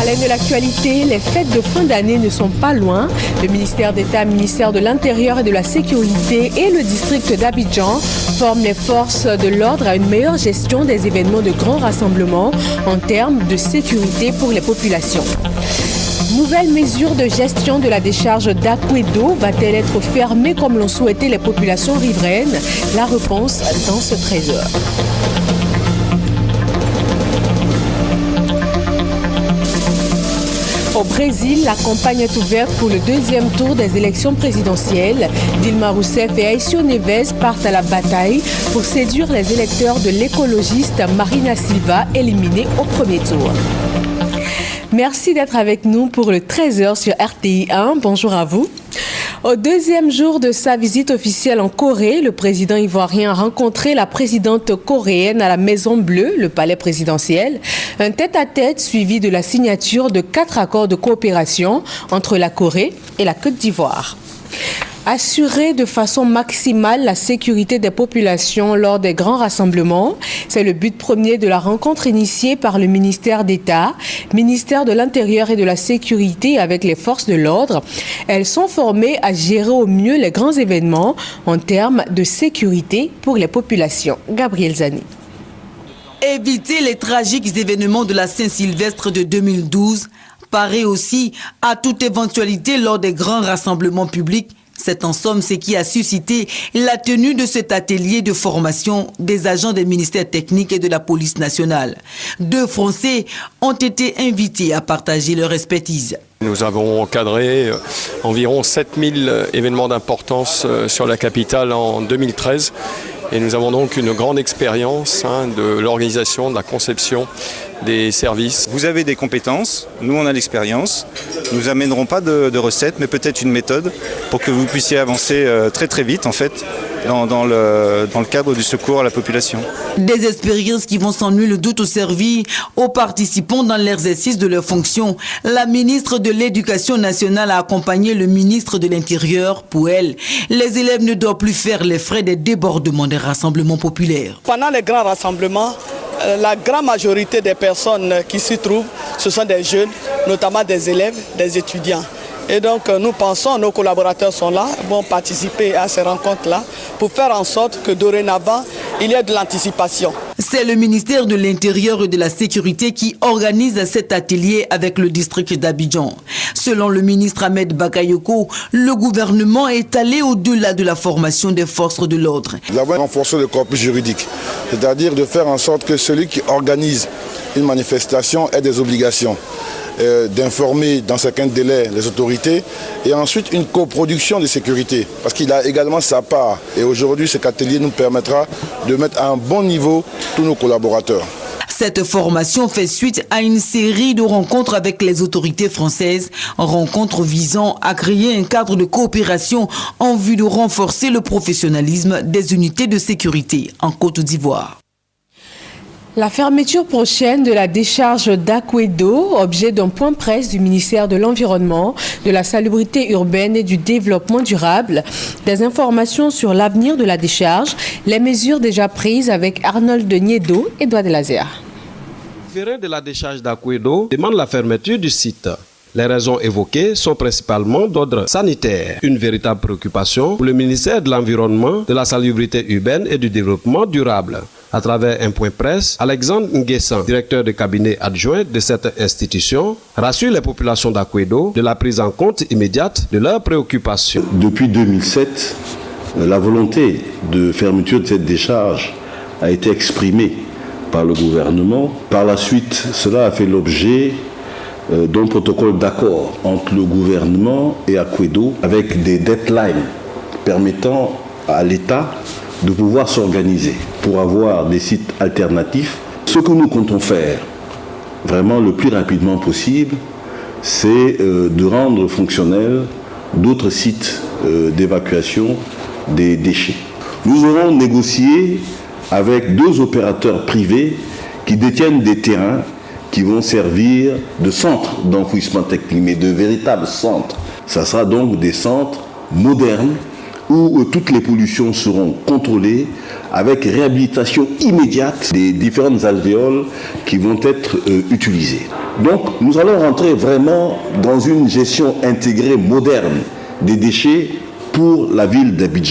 l'aide de l'actualité, les fêtes de fin d'année ne sont pas loin. Le ministère d'État, ministère de l'Intérieur et de la Sécurité et le district d'Abidjan forment les forces de l'ordre à une meilleure gestion des événements de grands rassemblements en termes de sécurité pour les populations. Nouvelle mesure de gestion de la décharge d'Akwedo va-t-elle être fermée comme l'ont souhaité les populations riveraines? La réponse dans ce 13h. Au Brésil, la campagne est ouverte pour le deuxième tour des élections présidentielles. Dilma Rousseff et Aécio Neves partent à la bataille pour séduire les électeurs de l'écologiste Marina Silva, éliminée au premier tour. Merci d'être avec nous pour le 13h sur RTI 1. Bonjour à vous. Au deuxième jour de sa visite officielle en Corée, le président ivoirien a rencontré la présidente coréenne à la Maison Bleue, le palais présidentiel. Un tête-à-tête suivi de la signature de 4 accords de coopération entre la Corée et la Côte d'Ivoire. Assurer de façon maximale la sécurité des populations lors des grands rassemblements, c'est le but premier de la rencontre initiée par le ministère d'État, ministère de l'Intérieur et de la Sécurité avec les forces de l'ordre. Elles sont formées à gérer au mieux les grands événements en termes de sécurité pour les populations. Gabriel Zani. Éviter les tragiques événements de la Saint-Sylvestre de 2012 paraît aussi à toute éventualité lors des grands rassemblements publics. C'est en somme ce qui a suscité la tenue de cet atelier de formation des agents des ministères techniques et de la police nationale. 2 Français ont été invités à partager leur expertise. Nous avons encadré environ 7000 événements d'importance sur la capitale en 2013. Et nous avons donc une grande expérience de l'organisation, de la conception des services. Vous avez des compétences, nous on a l'expérience. Nous n'amènerons pas de recettes, mais peut-être une méthode pour que vous puissiez avancer très très vite en fait dans le cadre du secours à la population. Des expériences qui vont sans nul doute servir aux participants dans l'exercice de leurs fonctions. La ministre de l'Éducation nationale a accompagné le ministre de l'Intérieur. Pour elle, les élèves ne doivent plus faire les frais des débordements des rassemblements populaires. Pendant les grands rassemblements, la grande majorité des personnes qui s'y trouvent, ce sont des jeunes, notamment des élèves, des étudiants. Et donc nous pensons, nos collaborateurs sont là, vont participer à ces rencontres-là pour faire en sorte que dorénavant, il y ait de l'anticipation. C'est le ministère de l'Intérieur et de la Sécurité qui organise cet atelier avec le district d'Abidjan. Selon le ministre Ahmed Bakayoko, le gouvernement est allé au-delà de la formation des forces de l'ordre. Nous avons renforcé le corpus juridique, c'est-à-dire de faire en sorte que celui qui organise une manifestation ait des obligations. D'informer dans certains délais les autorités et ensuite une coproduction de sécurité parce qu'il a également sa part. Et aujourd'hui, cet atelier nous permettra de mettre à un bon niveau tous nos collaborateurs. Cette formation fait suite à une série de rencontres avec les autorités françaises, rencontres visant à créer un cadre de coopération en vue de renforcer le professionnalisme des unités de sécurité en Côte d'Ivoire. La fermeture prochaine de la décharge d'Akwedo, objet d'un point presse du ministère de l'Environnement, de la Salubrité urbaine et du Développement durable. Des informations sur l'avenir de la décharge, les mesures déjà prises avec Arnold Niedo et Edouard Delazer. Le terrain de la décharge d'Akwedo demande la fermeture du site. Les raisons évoquées sont principalement d'ordre sanitaire. Une véritable préoccupation pour le ministère de l'Environnement, de la Salubrité urbaine et du Développement durable. À travers un point presse, Alexandre Nguessan, directeur de cabinet adjoint de cette institution, rassure les populations d'Akwedo de la prise en compte immédiate de leurs préoccupations. Depuis 2007, la volonté de fermeture de cette décharge a été exprimée par le gouvernement. Par la suite, cela a fait l'objet d'un protocole d'accord entre le gouvernement et Akwedo avec des deadlines permettant à l'État de pouvoir s'organiser pour avoir des sites alternatifs. Ce que nous comptons faire vraiment le plus rapidement possible, c'est de rendre fonctionnels d'autres sites d'évacuation des déchets. Nous aurons négocié avec 2 opérateurs privés qui détiennent des terrains qui vont servir de centres d'enfouissement technique, mais de véritables centres. Ça sera donc des centres modernes où toutes les pollutions seront contrôlées avec réhabilitation immédiate des différentes alvéoles qui vont être utilisées. Donc nous allons rentrer vraiment dans une gestion intégrée moderne des déchets pour la ville d'Abidjan.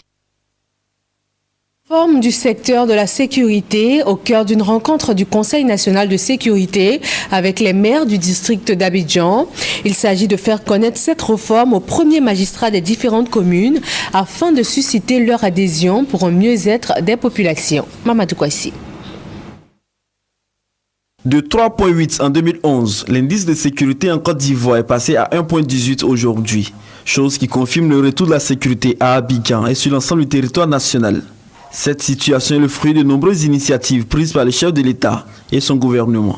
Réforme du secteur de la sécurité au cœur d'une rencontre du Conseil national de sécurité avec les maires du district d'Abidjan. Il s'agit de faire connaître cette réforme aux premiers magistrats des différentes communes afin de susciter leur adhésion pour un mieux-être des populations. Mamadou Kwasi. De 3,8 en 2011, l'indice de sécurité en Côte d'Ivoire est passé à 1,18 aujourd'hui, chose qui confirme le retour de la sécurité à Abidjan et sur l'ensemble du territoire national. Cette situation est le fruit de nombreuses initiatives prises par le chef de l'État et son gouvernement.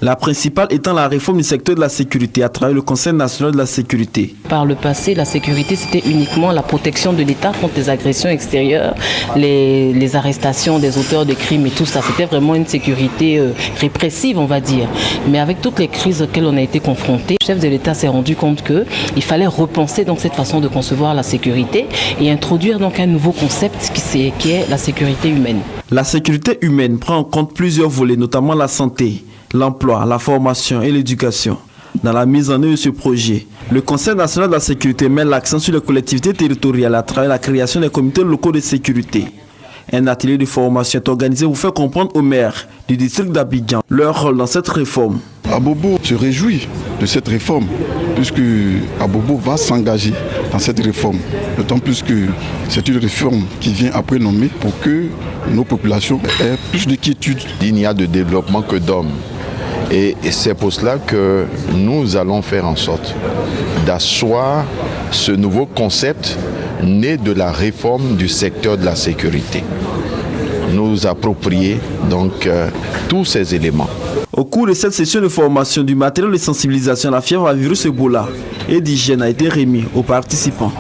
La principale étant la réforme du secteur de la sécurité à travers le Conseil national de la sécurité. Par le passé, la sécurité, c'était uniquement la protection de l'État contre les agressions extérieures, les arrestations des auteurs de crimes et tout ça. C'était vraiment une sécurité répressive, on va dire. Mais avec toutes les crises auxquelles on a été confrontés, le chef de l'État s'est rendu compte qu'il fallait repenser donc cette façon de concevoir la sécurité et introduire donc un nouveau concept qui est la sécurité humaine. La sécurité humaine prend en compte plusieurs volets, notamment la santé, l'emploi, la formation et l'éducation. Dans la mise en œuvre de ce projet, le Conseil national de la sécurité met l'accent sur les collectivités territoriales à travers la création des comités locaux de sécurité. Un atelier de formation est organisé pour faire comprendre aux maires du district d'Abidjan leur rôle dans cette réforme. Abobo se réjouit de cette réforme, puisque Abobo va s'engager dans cette réforme. D'autant plus que c'est une réforme qui vient après nommer pour que nos populations aient plus de quiétude. Il n'y a de développement que d'hommes. Et c'est pour cela que nous allons faire en sorte d'asseoir ce nouveau concept né de la réforme du secteur de la sécurité. Nous approprier donc tous ces éléments. Au cours de cette session de formation, du matériel de sensibilisation à la fièvre à virus Ebola et d'hygiène a été remis aux participants.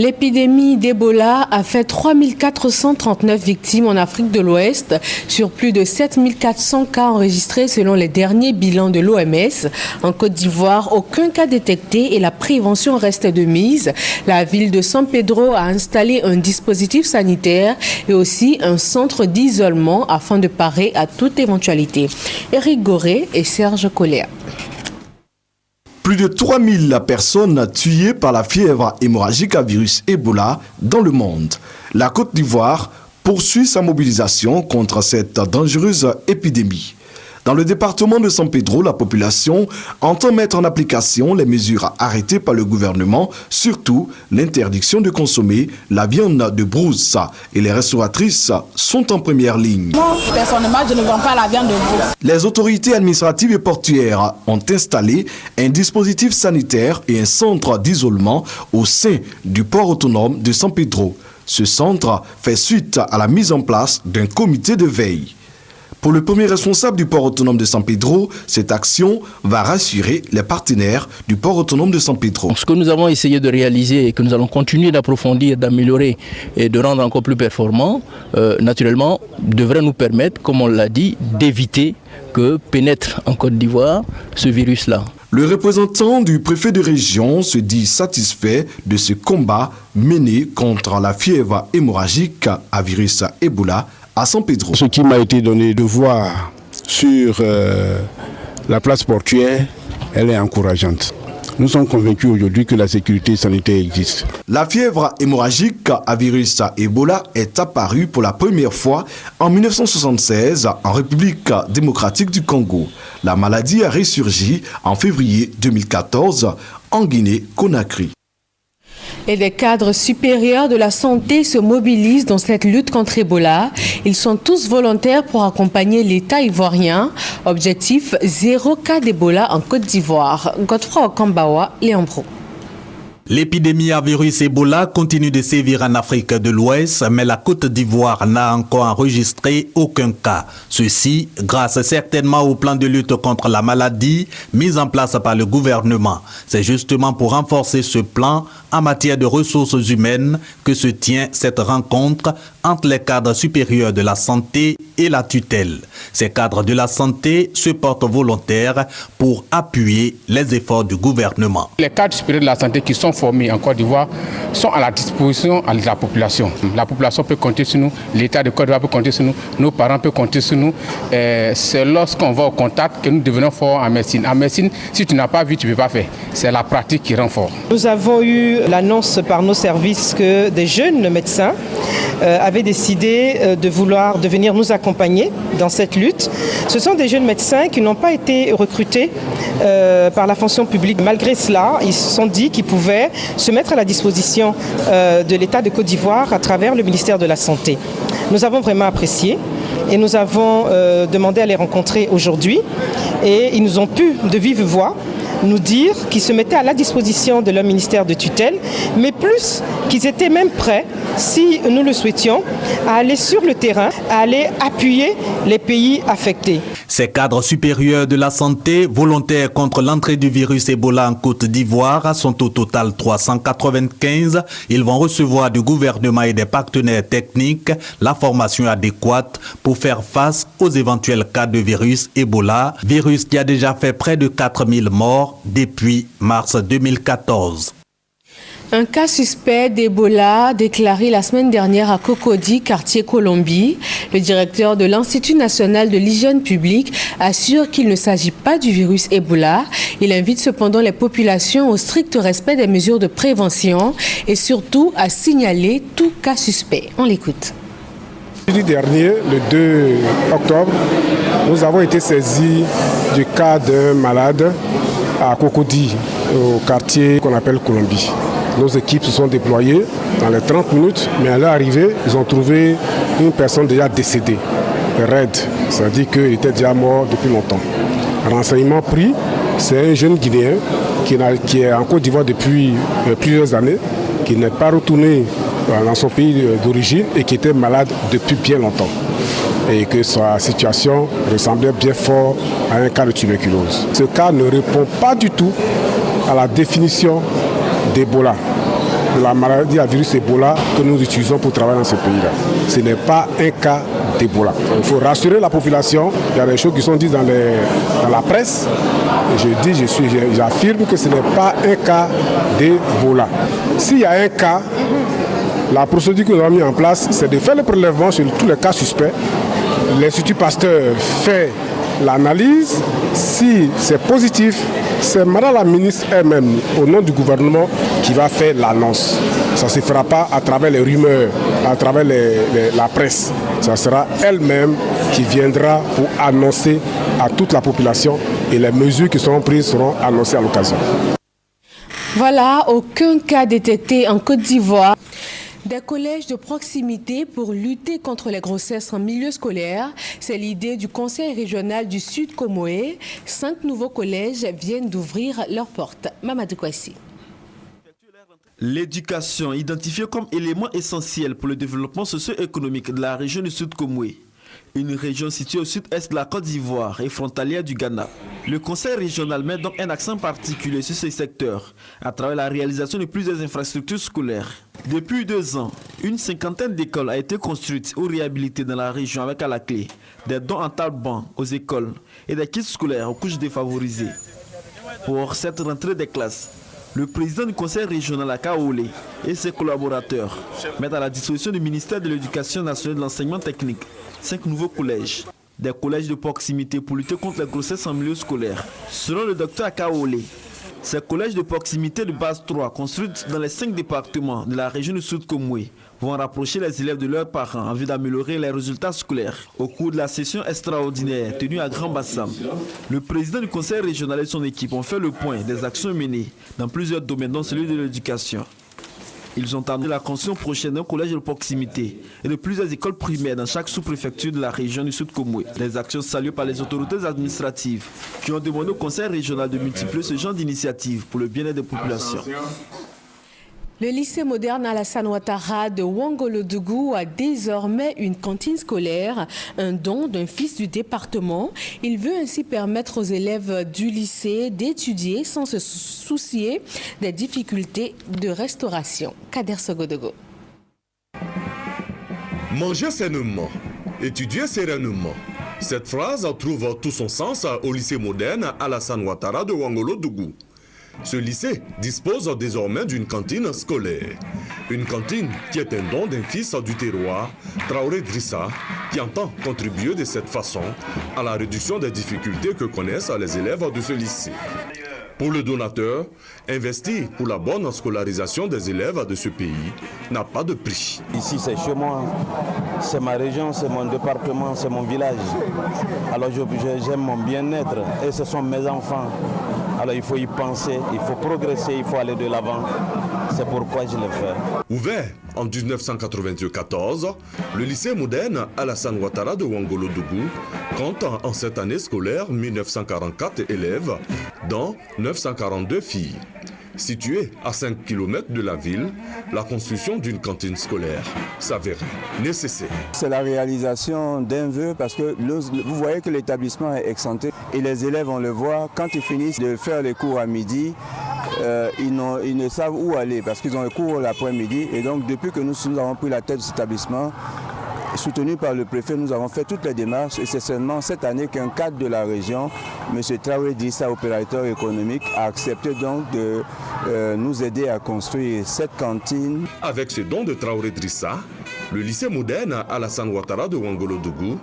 L'épidémie d'Ebola a fait 3439 victimes en Afrique de l'Ouest sur plus de 7400 cas enregistrés selon les derniers bilans de l'OMS. En Côte d'Ivoire, aucun cas détecté et la prévention reste de mise. La ville de San Pedro a installé un dispositif sanitaire et aussi un centre d'isolement afin de parer à toute éventualité. Éric Goré et Serge Collet. Plus de 3000 personnes tuées par la fièvre hémorragique à virus Ebola dans le monde. La Côte d'Ivoire poursuit sa mobilisation contre cette dangereuse épidémie. Dans le département de San Pedro, la population entend mettre en application les mesures arrêtées par le gouvernement, surtout l'interdiction de consommer la viande de brousse. Et les restauratrices sont en première ligne. Moi, personnellement, je ne vends pas la viande de brousse. Les autorités administratives et portuaires ont installé un dispositif sanitaire et un centre d'isolement au sein du port autonome de San Pedro. Ce centre fait suite à la mise en place d'un comité de veille. Pour le premier responsable du port autonome de San Pedro, cette action va rassurer les partenaires du port autonome de San Pedro. Ce que nous avons essayé de réaliser et que nous allons continuer d'approfondir, d'améliorer et de rendre encore plus performant, naturellement, devrait nous permettre, comme on l'a dit, d'éviter que pénètre en Côte d'Ivoire ce virus-là. Le représentant du préfet de région se dit satisfait de ce combat mené contre la fièvre hémorragique à virus Ebola à San Pedro. Ce qui m'a été donné de voir sur la place portuaire, elle est encourageante. Nous sommes convaincus aujourd'hui que la sécurité sanitaire existe. La fièvre hémorragique à virus Ebola est apparue pour la première fois en 1976 en République démocratique du Congo. La maladie a ressurgi en février 2014 en Guinée-Conakry. Et des cadres supérieurs de la santé se mobilisent dans cette lutte contre Ebola. Ils sont tous volontaires pour accompagner l'État ivoirien. Objectif, 0 cas d'Ebola en Côte d'Ivoire. Godefroy Okambawa, Léon Bro. L'épidémie à virus Ebola continue de sévir en Afrique de l'Ouest, mais la Côte d'Ivoire n'a encore enregistré aucun cas. Ceci grâce certainement au plan de lutte contre la maladie mis en place par le gouvernement. C'est justement pour renforcer ce plan en matière de ressources humaines que se tient cette rencontre entre les cadres supérieurs de la santé et la tutelle. Ces cadres de la santé se portent volontaires pour appuyer les efforts du gouvernement. Les cadres supérieurs de la santé qui sont formés en Côte d'Ivoire sont à la disposition de la population. La population peut compter sur nous, l'État de Côte d'Ivoire peut compter sur nous, nos parents peuvent compter sur nous. C'est lorsqu'on va au contact que nous devenons forts en médecine. En médecine, si tu n'as pas vu, tu ne peux pas faire. C'est la pratique qui rend fort. Nous avons eu l'annonce par nos services que des jeunes médecins avaient décidé de venir nous accompagner dans cette lutte. Ce sont des jeunes médecins qui n'ont pas été recrutés par la fonction publique. Malgré cela, ils se sont dit qu'ils pouvaient se mettre à la disposition de l'État de Côte d'Ivoire à travers le ministère de la Santé. Nous avons vraiment apprécié et nous avons demandé à les rencontrer aujourd'hui et ils nous ont pu de vive voix nous dire qu'ils se mettaient à la disposition de leur ministère de tutelle, mais plus qu'ils étaient même prêts, si nous le souhaitions, à aller sur le terrain, à aller appuyer les pays affectés. Ces cadres supérieurs de la santé volontaires contre l'entrée du virus Ebola en Côte d'Ivoire sont au total 395. Ils vont recevoir du gouvernement et des partenaires techniques la formation adéquate pour faire face aux éventuels cas de virus Ebola, virus qui a déjà fait près de 4000 morts depuis mars 2014. Un cas suspect d'Ebola déclaré la semaine dernière à Cocody, quartier Colombie. Le directeur de l'Institut national de l'hygiène publique assure qu'il ne s'agit pas du virus Ebola. Il invite cependant les populations au strict respect des mesures de prévention et surtout à signaler tout cas suspect. On l'écoute. Jeudi dernier, le 2 octobre, nous avons été saisis du cas d'un malade à Cocody, au quartier qu'on appelle Colombie. Nos équipes se sont déployées dans les 30 minutes, mais à leur arrivée, ils ont trouvé une personne déjà décédée, raide, c'est-à-dire qu'il était déjà mort depuis longtemps. Renseignement pris, c'est un jeune Guinéen qui est en Côte d'Ivoire depuis plusieurs années, qui n'est pas retourné dans son pays d'origine et qui était malade depuis bien longtemps. Et que sa situation ressemblait bien fort à un cas de tuberculose. Ce cas ne répond pas du tout à la définition d'Ebola, de la maladie à virus Ebola que nous utilisons pour travailler dans ce pays-là. Ce n'est pas un cas d'Ebola. Il faut rassurer la population. Il y a des choses qui sont dites dans la presse. Et j'affirme que ce n'est pas un cas d'Ebola. S'il y a un cas, la procédure que nous avons mise en place, c'est de faire le prélèvement sur tous les cas suspects. L'Institut Pasteur fait l'analyse. Si c'est positif, c'est Madame la ministre elle-même, au nom du gouvernement, qui va faire l'annonce. Ça ne se fera pas à travers les rumeurs, à travers la presse. Ça sera elle-même qui viendra pour annoncer à toute la population et les mesures qui seront prises seront annoncées à l'occasion. Voilà, aucun cas détecté en Côte d'Ivoire. Des collèges de proximité pour lutter contre les grossesses en milieu scolaire, c'est l'idée du Conseil régional du Sud Comoé. 5 nouveaux collèges viennent d'ouvrir leurs portes. Mamadou Kouassi. L'éducation, identifiée comme élément essentiel pour le développement socio-économique de la région du Sud Comoé, une région située au sud-est de la Côte d'Ivoire et frontalière du Ghana. Le Conseil régional met donc un accent particulier sur ces secteurs à travers la réalisation de plusieurs infrastructures scolaires. Depuis 2 ans, une 50aine d'écoles a été construite ou réhabilitée dans la région avec à la clé des dons en table-banc aux écoles et des kits scolaires aux couches défavorisées. Pour cette rentrée des classes, le président du conseil régional à Kaolé et ses collaborateurs mettent à la disposition du ministère de l'Éducation nationale et de l'enseignement technique 5 nouveaux collèges, des collèges de proximité pour lutter contre les grossesses en milieu scolaire. Selon le docteur Akaolé, ces collèges de proximité de base 3 construits dans les 5 départements de la région du Sud Comoé vont rapprocher les élèves de leurs parents en vue d'améliorer les résultats scolaires. Au cours de la session extraordinaire tenue à Grand Bassam, le président du conseil régional et son équipe ont fait le point des actions menées dans plusieurs domaines, dont celui de l'éducation. Ils ont annoncé la construction prochaine d'un collège de proximité et de plusieurs écoles primaires dans chaque sous-préfecture de la région du Sud Comoé. Des actions saluées par les autorités administratives qui ont demandé au conseil régional de multiplier ce genre d'initiatives pour le bien-être des populations. Le lycée moderne Alassane Ouattara de Ouangolodougou a désormais une cantine scolaire, un don d'un fils du département. Il veut ainsi permettre aux élèves du lycée d'étudier sans se soucier des difficultés de restauration. Kader Sogodogo. Manger sainement, étudier sereinement. Cette phrase trouve tout son sens au lycée moderne Alassane Ouattara de Ouangolodougou. Ce lycée dispose désormais d'une cantine scolaire. Une cantine qui est un don d'un fils du terroir, Traoré Drissa, qui entend contribuer de cette façon à la réduction des difficultés que connaissent les élèves de ce lycée. Pour le donateur, investir pour la bonne scolarisation des élèves de ce pays n'a pas de prix. Ici, c'est chez moi, c'est ma région, c'est mon département, c'est mon village. Alors j'aime mon bien-être et ce sont mes enfants. Alors il faut y penser, il faut progresser, il faut aller de l'avant. C'est pourquoi je le fais. Ouvert en 1994, le lycée moderne Alassane Ouattara de Ouangolodougou compte en cette année scolaire 1944 élèves, dont 942 filles. Située à 5 km de la ville, la construction d'une cantine scolaire s'avérait nécessaire. C'est la réalisation d'un vœu parce que vous voyez que l'établissement est excentré et les élèves, on le voit, quand ils finissent de faire les cours à midi, ils ne savent où aller parce qu'ils ont les cours l'après-midi. Et donc depuis que nous avons pris la tête de cet établissement, soutenu par le préfet, nous avons fait toutes les démarches et c'est seulement cette année qu'un cadre de la région, M. Traoré Drissa, opérateur économique, a accepté donc de nous aider à construire cette cantine. Avec ce don de Traoré Drissa, le lycée moderne Alassane Ouattara de Ouangolodougou,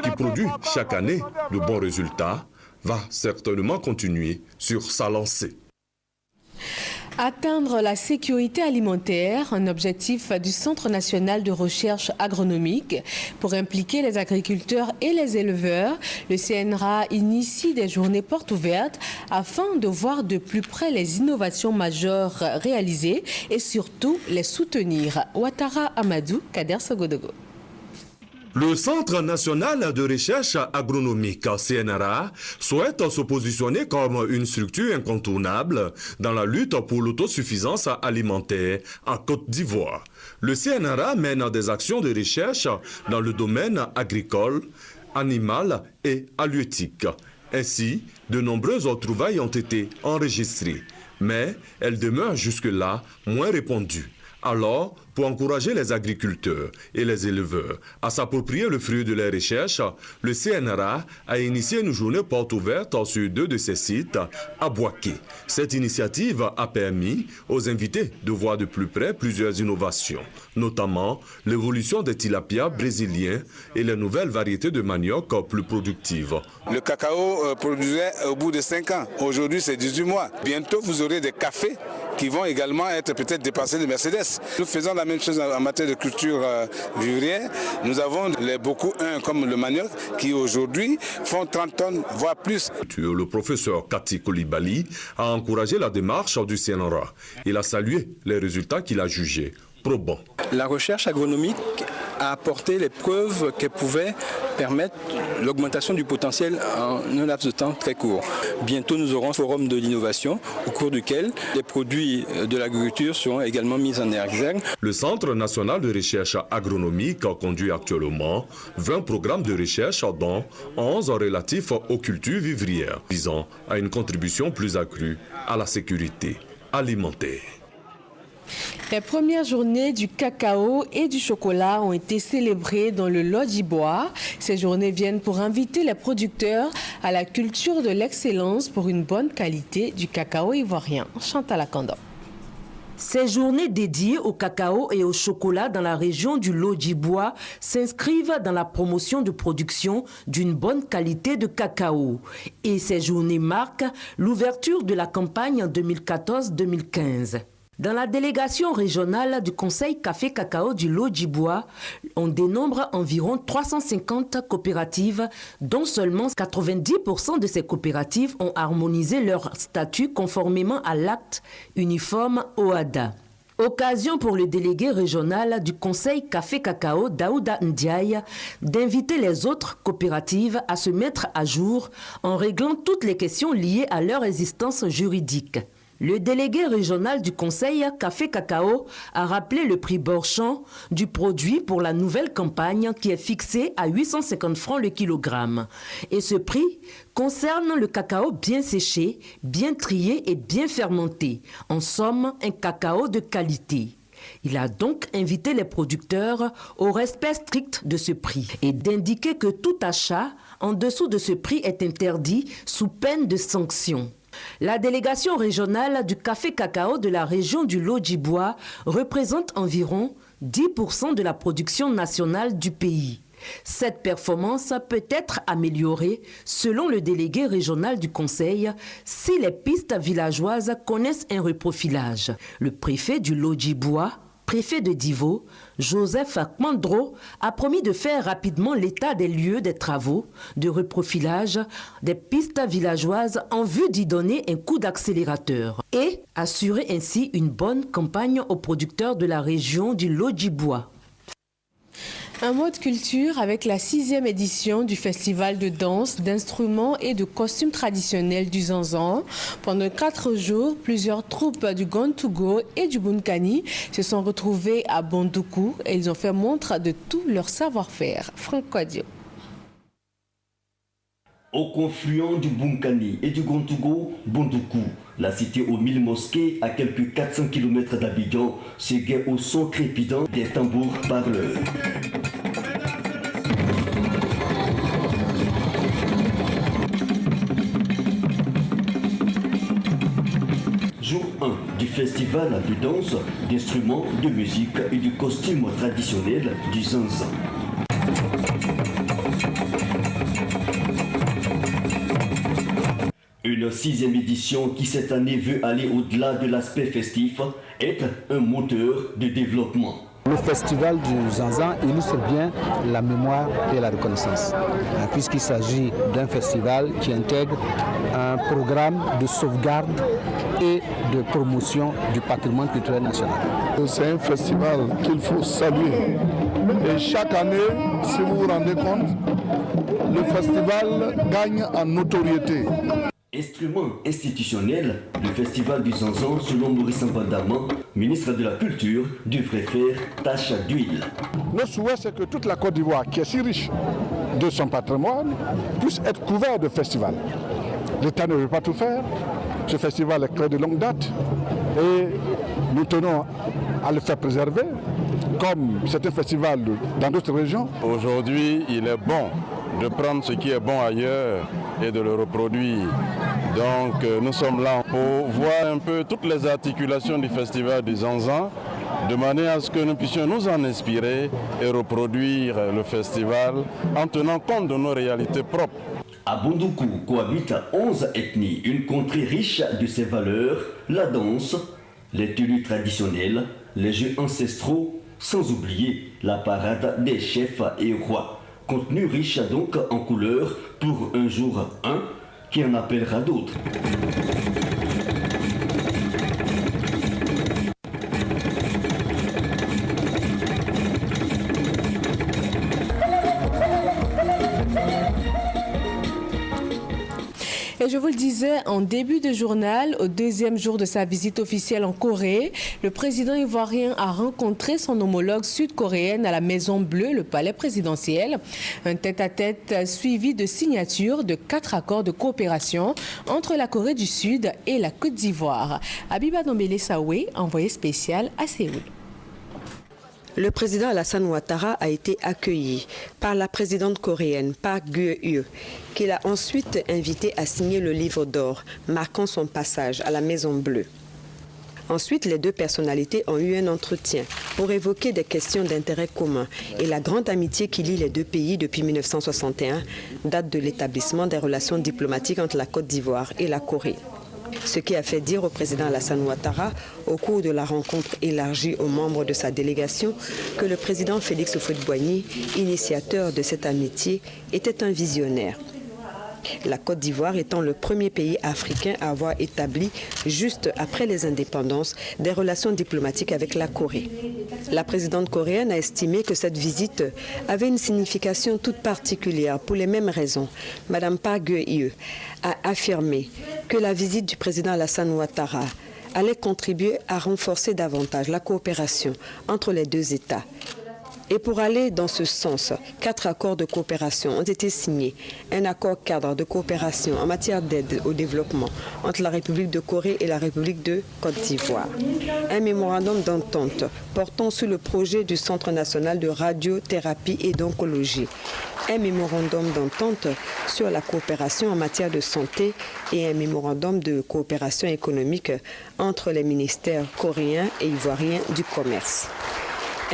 qui produit chaque année de bons résultats, va certainement continuer sur sa lancée. Atteindre la sécurité alimentaire, un objectif du Centre national de recherche agronomique. Pour impliquer les agriculteurs et les éleveurs, le CNRA initie des journées portes ouvertes afin de voir de plus près les innovations majeures réalisées et surtout les soutenir. Ouattara Amadou, Kader Sogodogo. Le Centre national de recherche agronomique, CNRA, souhaite se positionner comme une structure incontournable dans la lutte pour l'autosuffisance alimentaire en Côte d'Ivoire. Le CNRA mène des actions de recherche dans le domaine agricole, animal et halieutique. Ainsi, de nombreuses trouvailles ont été enregistrées, mais elles demeurent jusque-là moins répandues. Alors, pour encourager les agriculteurs et les éleveurs à s'approprier le fruit de leurs recherches, le CNRA a initié une journée porte ouverte sur 2 de ses sites à Boaké. Cette initiative a permis aux invités de voir de plus près plusieurs innovations, notamment l'évolution des tilapias brésiliens et les nouvelles variétés de manioc plus productives. Le cacao produisait au bout de 5 ans. Aujourd'hui, c'est 18 mois. Bientôt, vous aurez des cafés qui vont également être peut-être dépassés de Mercedes. Nous faisons la même chose en matière de culture vivrière. Nous avons les beaucoup comme le manioc qui aujourd'hui font 30 tonnes, voire plus. Le professeur Kati Koulibaly a encouragé la démarche du CNRA. Il a salué les résultats qu'il a jugés probants. La recherche agronomique a apporté les preuves qu'elle pouvait permettre l'augmentation du potentiel en un laps de temps très court. Bientôt, nous aurons un forum de l'innovation au cours duquel les produits de l'agriculture seront également mis en exergue. Le Centre national de recherche agronomique conduit actuellement 20 programmes de recherche dont 11 relatifs aux cultures vivrières, visant à une contribution plus accrue à la sécurité alimentaire. Les premières journées du cacao et du chocolat ont été célébrées dans le Lodjibois. Ces journées viennent pour inviter les producteurs à la culture de l'excellence pour une bonne qualité du cacao ivoirien. Chantal Akanda. Ces journées dédiées au cacao et au chocolat dans la région du Lodjibois s'inscrivent dans la promotion de production d'une bonne qualité de cacao. Et ces journées marquent l'ouverture de la campagne 2014-2015. Dans la délégation régionale du Conseil Café-Cacao du Lodjibois, on dénombre environ 350 coopératives, dont seulement 90% de ces coopératives ont harmonisé leur statut conformément à l'acte uniforme OHADA. Occasion pour le délégué régional du Conseil Café-Cacao, Daouda Ndiaye, d'inviter les autres coopératives à se mettre à jour en réglant toutes les questions liées à leur existence juridique. Le délégué régional du Conseil Café-Cacao a rappelé le prix Borchamp du produit pour la nouvelle campagne qui est fixé à 850 francs le kilogramme. Et ce prix concerne le cacao bien séché, bien trié et bien fermenté. En somme, un cacao de qualité. Il a donc invité les producteurs au respect strict de ce prix et d'indiquer que tout achat en dessous de ce prix est interdit sous peine de sanction. La délégation régionale du café cacao de la région du Lodjiboua représente environ 10% de la production nationale du pays. Cette performance peut être améliorée, selon le délégué régional du Conseil, si les pistes villageoises connaissent un reprofilage. Le préfet du Lodjiboua, préfet de Divo, Joseph Akmandro, a promis de faire rapidement l'état des lieux des travaux de reprofilage des pistes villageoises en vue d'y donner un coup d'accélérateur et assurer ainsi une bonne campagne aux producteurs de la région du Lodjiboua. Un mot de culture avec la 6e édition du festival de danse, d'instruments et de costumes traditionnels du Zanzan. Pendant 4 jours, plusieurs troupes du Gontugo et du Bunkani se sont retrouvées à Bondoukou et ils ont fait montre de tout leur savoir-faire. Franck Quadio. Au confluent du Bunkani et du Gontugo, Bondoukou, la cité aux 1000 mosquées à quelques 400 km d'Abidjan, se guette au son crépidant des tambours parleurs. Jour 1 du festival de danse, d'instruments, de musique et du costume traditionnel du Zanzan. Une 6e édition qui cette année veut aller au-delà de l'aspect festif, est un moteur de développement. Le festival du Zanzan illustre bien la mémoire et la reconnaissance, puisqu'il s'agit d'un festival qui intègre un programme de sauvegarde et de promotion du patrimoine culturel national. C'est un festival qu'il faut saluer. Et chaque année, si vous vous rendez compte, le festival gagne en notoriété. Instrument institutionnel, le festival du Zanzan, selon Maurice Mbandama, ministre de la Culture, devrait faire tâche d'huile. Notre souhait, c'est que toute la Côte d'Ivoire, qui est si riche de son patrimoine, puisse être couverte de festivals. L'État ne veut pas tout faire. Ce festival est créé de longue date et nous tenons à le faire préserver, comme c'est un festival dans d'autres régions. Aujourd'hui, il est bon de prendre ce qui est bon ailleurs et de le reproduire. Donc nous sommes là pour voir un peu toutes les articulations du festival du Zanzan, de manière à ce que nous puissions nous en inspirer et reproduire le festival en tenant compte de nos réalités propres. À Bondoukou cohabitent 11 ethnies, une contrée riche de ses valeurs, la danse, les tenues traditionnelles, les jeux ancestraux, sans oublier la parade des chefs et rois. Contenu riche donc en couleurs pour un jour qui en appellera d'autres. Et je vous le disais en début de journal, au 2e jour de sa visite officielle en Corée, le président ivoirien a rencontré son homologue sud-coréenne à la Maison Bleue, le palais présidentiel. Un tête-à-tête suivi de signature de 4 accords de coopération entre la Corée du Sud et la Côte d'Ivoire. Abiba Nombele Saoué, envoyé spécial à Séoul. Le président Alassane Ouattara a été accueilli par la présidente coréenne Park Geun-hye, qui l'a ensuite invité à signer le livre d'or, marquant son passage à la Maison Bleue. Ensuite, les deux personnalités ont eu un entretien pour évoquer des questions d'intérêt commun et la grande amitié qui lie les deux pays depuis 1961, date de l'établissement des relations diplomatiques entre la Côte d'Ivoire et la Corée. Ce qui a fait dire au président Alassane Ouattara, au cours de la rencontre élargie aux membres de sa délégation, que le président Félix Houphouët-Boigny, initiateur de cette amitié, était un visionnaire. La Côte d'Ivoire étant le premier pays africain à avoir établi, juste après les indépendances, des relations diplomatiques avec la Corée. La présidente coréenne a estimé que cette visite avait une signification toute particulière pour les mêmes raisons. Madame Park Geun-hye a affirmé que la visite du président Alassane Ouattara allait contribuer à renforcer davantage la coopération entre les deux États Et pour aller dans ce sens, 4 accords de coopération ont été signés. Un accord cadre de coopération en matière d'aide au développement entre la République de Corée et la République de Côte d'Ivoire. Un mémorandum d'entente portant sur le projet du Centre national de radiothérapie et d'oncologie. Un mémorandum d'entente sur la coopération en matière de santé et un mémorandum de coopération économique entre les ministères coréens et ivoiriens du commerce.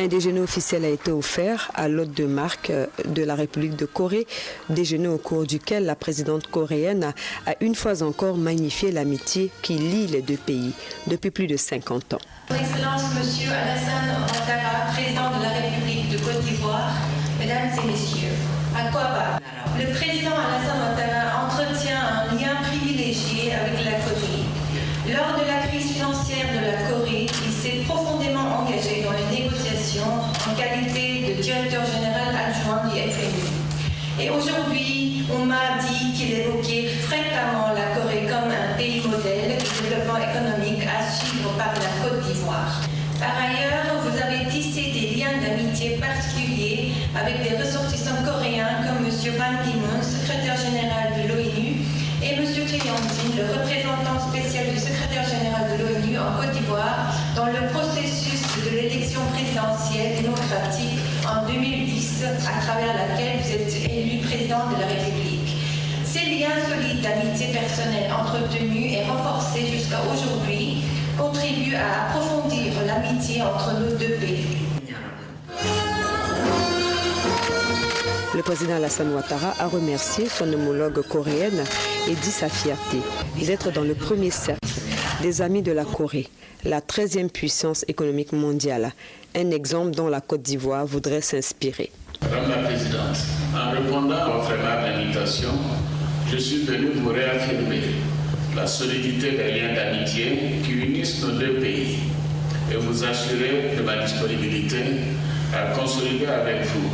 Un déjeuner officiel a été offert à l'hôte de marque de la République de Corée, déjeuner au cours duquel la présidente coréenne a une fois encore magnifié l'amitié qui lie les deux pays depuis plus de 50 ans. Excellence, Monsieur Alassane Ouattara, président de la République de Côte d'Ivoire, Mesdames et Messieurs, à Kwaba, le président Alassane Ouattara entretient un lien privilégié avec la Corée. Lors de la crise financière de la Corée, il s'est profondément engagé dans les négociations en qualité de directeur général adjoint du FMI. Et aujourd'hui, on m'a dit qu'il évoquait fréquemment la Corée comme un pays modèle de développement économique à suivre par la Côte d'Ivoire. Par ailleurs, vous avez tissé des liens d'amitié particuliers avec des ressortissants coréens comme M. Ban Ki-moon, secrétaire général de l'ONU, et M. Triandine, le représentant spécial du secrétaire général de l'ONU en Côte d'Ivoire, dans le processus de l'élection présidentielle démocratique en 2010, à travers laquelle vous êtes élu président de la République. Ces liens solides d'amitié personnelle entretenus et renforcés jusqu'à aujourd'hui contribuent à approfondir l'amitié entre nos deux pays. Le président Alassane Ouattara a remercié son homologue coréenne et dit sa fierté d'être dans le premier cercle des amis de la Corée, la 13e puissance économique mondiale, un exemple dont la Côte d'Ivoire voudrait s'inspirer. Madame la Présidente, en répondant à votre aimable invitation, je suis venu vous réaffirmer la solidité des liens d'amitié qui unissent nos deux pays et vous assurer de ma disponibilité à consolider avec vous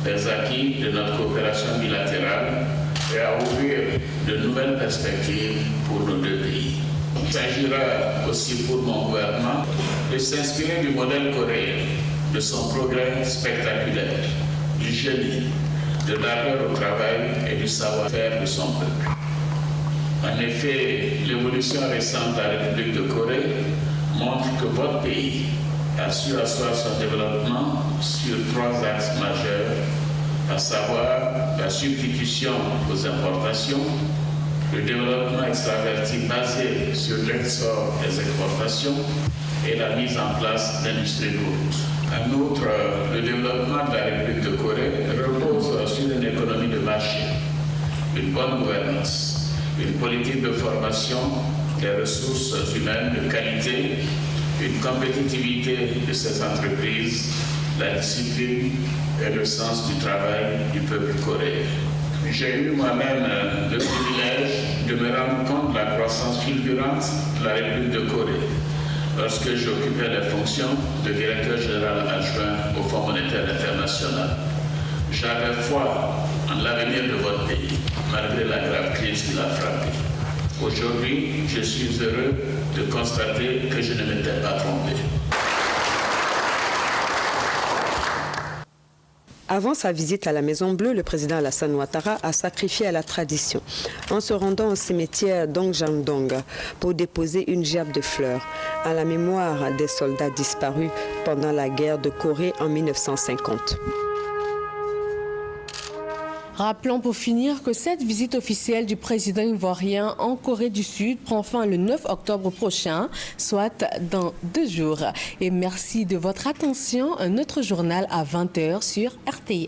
les acquis de notre coopération bilatérale et à ouvrir de nouvelles perspectives pour nos deux pays. Il s'agira aussi pour mon gouvernement de s'inspirer du modèle coréen, de son progrès spectaculaire, du génie, de l'ardeur au travail et du savoir-faire de son peuple. En effet, l'évolution récente de la République de Corée montre que votre pays a su asseoir son développement sur 3 axes majeurs, à savoir la substitution aux importations, le développement extraverti basé sur l'export des exportations et la mise en place d'industries lourdes. En outre, le développement de la République de Corée repose sur une économie de marché, une bonne gouvernance, une politique de formation des ressources humaines de qualité, une compétitivité de ces entreprises, la discipline et le sens du travail du peuple coréen. J'ai eu moi-même le privilège de me rendre compte de la croissance fulgurante de la République de Corée lorsque j'occupais les fonctions de directeur général adjoint au Fonds monétaire international. J'avais foi en l'avenir de votre pays, malgré la grave crise qui l'a frappé. Aujourd'hui, je suis heureux de constater que je ne m'étais pas trompé. Avant sa visite à la Maison Bleue, le président Alassane Ouattara a sacrifié à la tradition en se rendant au cimetière d'Ongjandong pour déposer une gerbe de fleurs à la mémoire des soldats disparus pendant la guerre de Corée en 1950. Rappelons pour finir que cette visite officielle du président ivoirien en Corée du Sud prend fin le 9 octobre prochain, soit dans 2 jours. Et merci de votre attention. Un autre journal à 20h sur RTIA.